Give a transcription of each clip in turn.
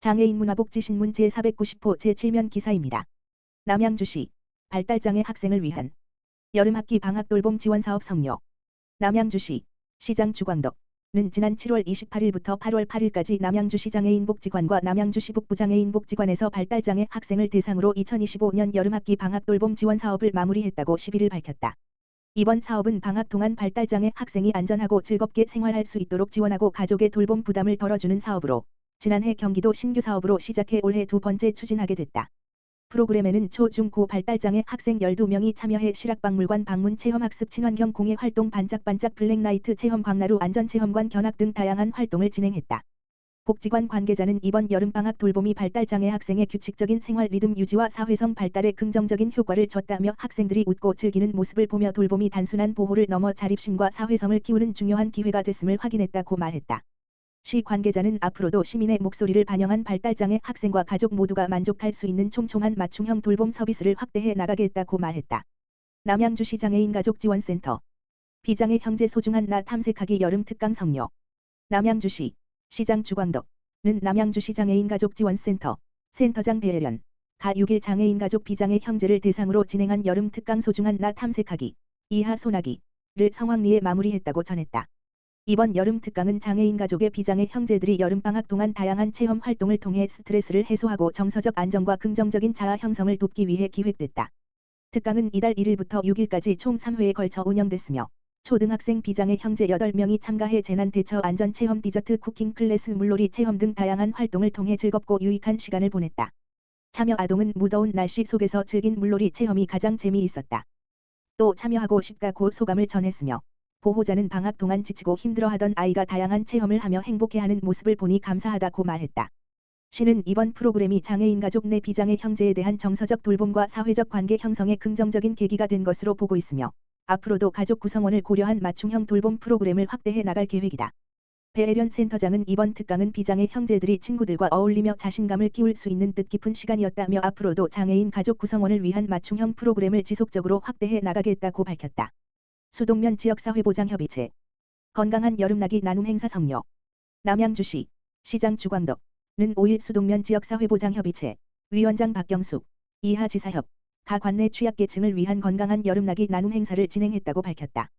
장애인 문화복지신문 제490호 제7면 기사입니다. 남양주시 발달장애 학생을 위한 여름학기 방학돌봄 지원사업 성료. 남양주시 시장 주광덕은 지난 7월 28일부터 8월 8일까지 남양주시 장애인복지관과 남양주시 북부장애인복지관에서 발달장애 학생을 대상으로 2025년 여름학기 방학돌봄 지원사업을 마무리했다고 11일 밝혔다. 이번 사업은 방학 동안 발달장애 학생이 안전하고 즐겁게 생활할 수 있도록 지원하고 가족의 돌봄 부담을 덜어주는 사업으로 지난해 경기도 신규 사업으로 시작해 올해 두 번째 추진하게 됐다. 프로그램에는 초, 중, 고 발달장애 학생 12명이 참여해 실학박물관 방문 체험학습 친환경 공예 활동 반짝반짝 블랙나이트 체험 광나루 안전체험관 견학 등 다양한 활동을 진행했다. 복지관 관계자는 이번 여름방학 돌봄이 발달장애 학생의 규칙적인 생활 리듬 유지와 사회성 발달에 긍정적인 효과를 줬다며 학생들이 웃고 즐기는 모습을 보며 돌봄이 단순한 보호를 넘어 자립심과 사회성을 키우는 중요한 기회가 됐음을 확인했다고 말했다. 시 관계자는 앞으로도 시민의 목소리를 반영한 발달장애 학생과 가족 모두가 만족할 수 있는 촘촘한 맞춤형 돌봄 서비스를 확대해 나가겠다고 말했다. 남양주시 장애인가족지원센터 비장애 형제 소중한 나 탐색하기 여름 특강 성료. 남양주시 시장 주광덕은 남양주시 장애인가족지원센터 센터장 배혜련 가 6일 장애인가족 비장애 형제를 대상으로 진행한 여름 특강 소중한 나 탐색하기 이하 소나기를 성황리에 마무리했다고 전했다. 이번 여름 특강은 장애인 가족의 비장애 형제들이 여름방학 동안 다양한 체험 활동을 통해 스트레스를 해소하고 정서적 안정과 긍정적인 자아 형성을 돕기 위해 기획됐다. 특강은 이달 1일부터 6일까지 총 3회에 걸쳐 운영됐으며 초등학생 비장애 형제 8명이 참가해 재난대처 안전체험 디저트 쿠킹 클래스 물놀이 체험 등 다양한 활동을 통해 즐겁고 유익한 시간을 보냈다. 참여 아동은 무더운 날씨 속에서 즐긴 물놀이 체험이 가장 재미있었다. 또 참여하고 싶다고 소감을 전했으며 보호자는 방학 동안 지치고 힘들어하던 아이가 다양한 체험을 하며 행복해하는 모습을 보니 감사하다고 말했다. 시는 이번 프로그램이 장애인 가족 내 비장애 형제에 대한 정서적 돌봄과 사회적 관계 형성에 긍정적인 계기가 된 것으로 보고 있으며 앞으로도 가족 구성원을 고려한 맞춤형 돌봄 프로그램을 확대해 나갈 계획이다. 배혜련 센터장은 이번 특강은 비장애 형제들이 친구들과 어울리며 자신감을 키울 수 있는 뜻깊은 시간이었다며 앞으로도 장애인 가족 구성원을 위한 맞춤형 프로그램을 지속적으로 확대해 나가겠다고 밝혔다. 수동면 지역사회보장협의체 건강한 여름나기 나눔 행사 성료. 남양주시 시장 주광덕은 5일 수동면 지역사회보장협의체 위원장 박경숙 이하 지사협 가 관내 취약계층을 위한 건강한 여름나기 나눔 행사를 진행했다고 밝혔다.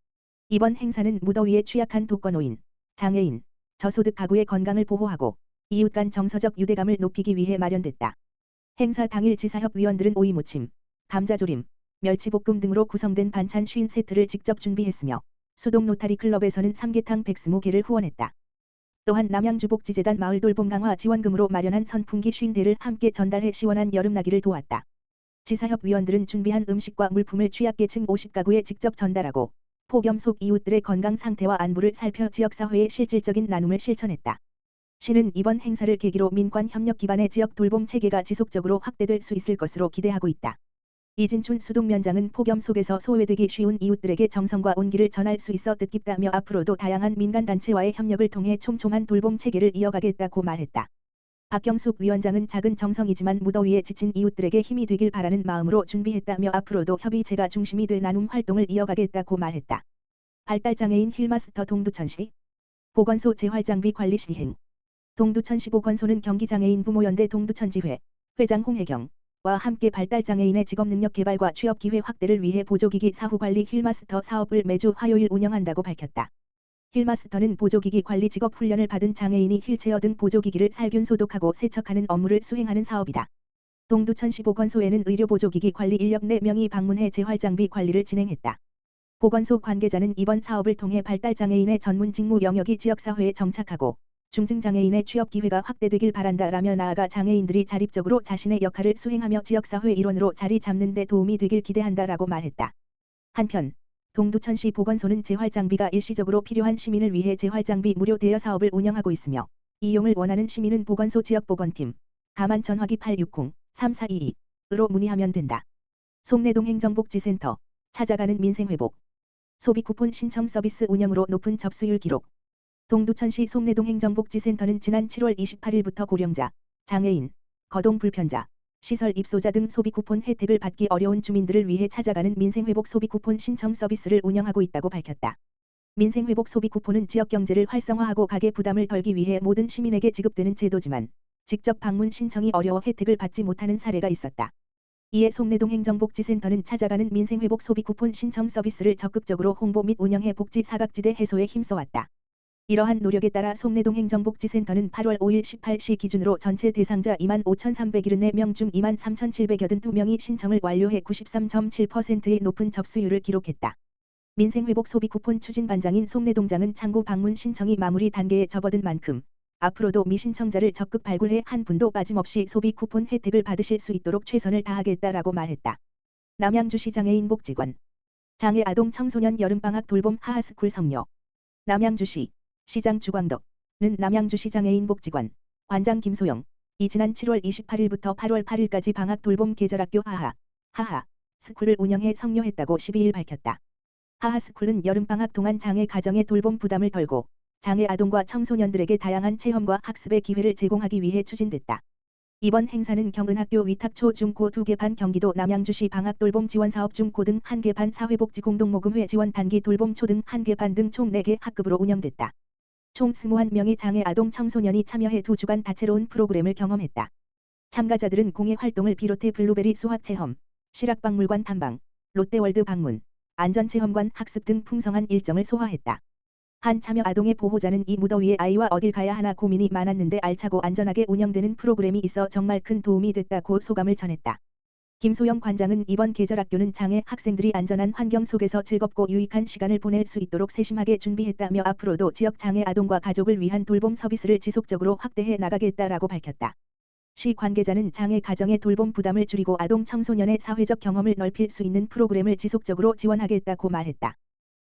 이번 행사는 무더위에 취약한 독거노인, 장애인, 저소득 가구의 건강을 보호하고 이웃 간 정서적 유대감을 높이기 위해 마련됐다. 행사 당일 지사협 위원들은 오이무침, 감자조림, 멸치볶음 등으로 구성된 반찬 50세트를 직접 준비했으며 수동 로타리 클럽에서는 삼계탕 120개를 후원했다. 또한 남양주복지재단 마을돌봄 강화 지원금으로 마련한 선풍기 50대를 함께 전달해 시원한 여름나기를 도왔다. 지사협 위원들은 준비한 음식과 물품을 취약계층 50가구에 직접 전달하고 폭염 속 이웃들의 건강 상태와 안부를 살펴 지역사회의 실질적인 나눔을 실천했다. 시는 이번 행사를 계기로 민관 협력 기반의 지역 돌봄 체계가 지속적으로 확대될 수 있을 것으로 기대하고 있다. 이진춘 수동면장은 폭염 속에서 소외되기 쉬운 이웃들에게 정성과 온기를 전할 수 있어 뜻깊다며 앞으로도 다양한 민간단체와의 협력을 통해 촘촘한 돌봄 체계를 이어가겠다고 말했다. 박경숙 위원장은 작은 정성이지만 무더위에 지친 이웃들에게 힘이 되길 바라는 마음으로 준비했다며 앞으로도 협의체가 중심이 돼 나눔 활동을 이어가겠다고 말했다. 발달장애인 힐마스터 동두천시 보건소 재활장비 관리 시행. 동두천시 보건소는 경기장애인 부모연대 동두천지회 회장 홍혜경 와 함께 발달장애인의 직업능력 개발과 취업 기회 확대를 위해 보조기기 사후관리 힐마스터 사업을 매주 화요일 운영한다고 밝혔다. 힐마스터는 보조기기 관리 직업 훈련을 받은 장애인이 휠체어 등 보조기기를 살균 소독하고 세척하는 업무를 수행하는 사업이다. 동두천시 보건소에는 의료보조기기 관리 인력 4명이 방문해 재활장비 관리를 진행했다. 보건소 관계자는 이번 사업을 통해 발달장애인의 전문 직무 영역이 지역사회에 정착하고 중증장애인의 취업 기회가 확대되길 바란다라며 나아가 장애인들이 자립적으로 자신의 역할을 수행하며 지역사회 일원으로 자리 잡는 데 도움이 되길 기대한다라고 말했다. 한편 동두천시 보건소는 재활장비가 일시적으로 필요한 시민을 위해 재활장비 무료 대여 사업을 운영하고 있으며 이용을 원하는 시민은 보건소 지역보건팀 다만 전화기 860-3422으로 문의하면 된다. 송내동 행정복지센터 찾아가는 민생회복 소비 쿠폰 신청 서비스 운영으로 높은 접수율 기록. 동두천시 송내동 행정복지센터는 지난 7월 28일부터 고령자, 장애인, 거동 불편자, 시설 입소자 등 소비 쿠폰 혜택을 받기 어려운 주민들을 위해 찾아가는 민생회복 소비 쿠폰 신청 서비스를 운영하고 있다고 밝혔다. 민생회복 소비 쿠폰은 지역 경제를 활성화하고 가계 부담을 덜기 위해 모든 시민에게 지급되는 제도지만 직접 방문 신청이 어려워 혜택을 받지 못하는 사례가 있었다. 이에 송내동 행정복지센터는 찾아가는 민생회복 소비 쿠폰 신청 서비스를 적극적으로 홍보 및 운영해 복지 사각지대 해소에 힘써왔다. 이러한 노력에 따라 송내동 행정복지센터는 8월 5일 18시 기준으로 전체 대상자 25,374명 중 23,782명이 신청을 완료해 93.7%의 높은 접수율을 기록했다. 민생회복 소비 쿠폰 추진반장인 송내동장은 창구 방문 신청이 마무리 단계에 접어든 만큼 앞으로도 미신청자를 적극 발굴해 한 분도 빠짐없이 소비 쿠폰 혜택을 받으실 수 있도록 최선을 다하겠다라고 말했다. 남양주시 장애인 복지관 장애 아동 청소년 여름방학 돌봄 하하스쿨 성료 남양주시 시장 주광덕은 남양주시 장애인 복지관 관장 김소영 이 지난 7월 28일부터 8월 8일까지 방학 돌봄 계절학교 하하 스쿨을 운영해 성료했다고 12일 밝혔다. 하하스쿨은 여름방학 동안 장애 가정의 돌봄 부담을 덜고 장애 아동과 청소년들에게 다양한 체험과 학습의 기회를 제공하기 위해 추진됐다. 이번 행사는 경은학교 위탁 초, 중, 고 2개 반 경기도 남양주시 방학돌봄 지원사업 중, 고 등 1개 반 사회복지 공동모금회 지원 단기 돌봄 초 등 1개 반 등 총 4개 학급으로 운영됐다. 총 21명의 장애 아동 청소년이 참여해 2주간 다채로운 프로그램을 경험했다. 참가자들은 공예 활동을 비롯해 블루베리 수확체험, 실학박물관 탐방, 롯데월드 방문, 안전체험관 학습 등 풍성한 일정을 소화했다. 한 참여 아동의 보호자는 이 무더위에 아이와 어딜 가야 하나 고민이 많았는데 알차고 안전하게 운영되는 프로그램이 있어 정말 큰 도움이 됐다고 소감을 전했다. 김소영 관장은 이번 계절학교는 장애 학생들이 안전한 환경 속에서 즐겁고 유익한 시간을 보낼 수 있도록 세심하게 준비했다며 앞으로도 지역 장애 아동과 가족을 위한 돌봄 서비스를 지속적으로 확대해 나가겠다라고 밝혔다. 시 관계자는 장애 가정의 돌봄 부담을 줄이고 아동 청소년의 사회적 경험을 넓힐 수 있는 프로그램을 지속적으로 지원하겠다고 말했다.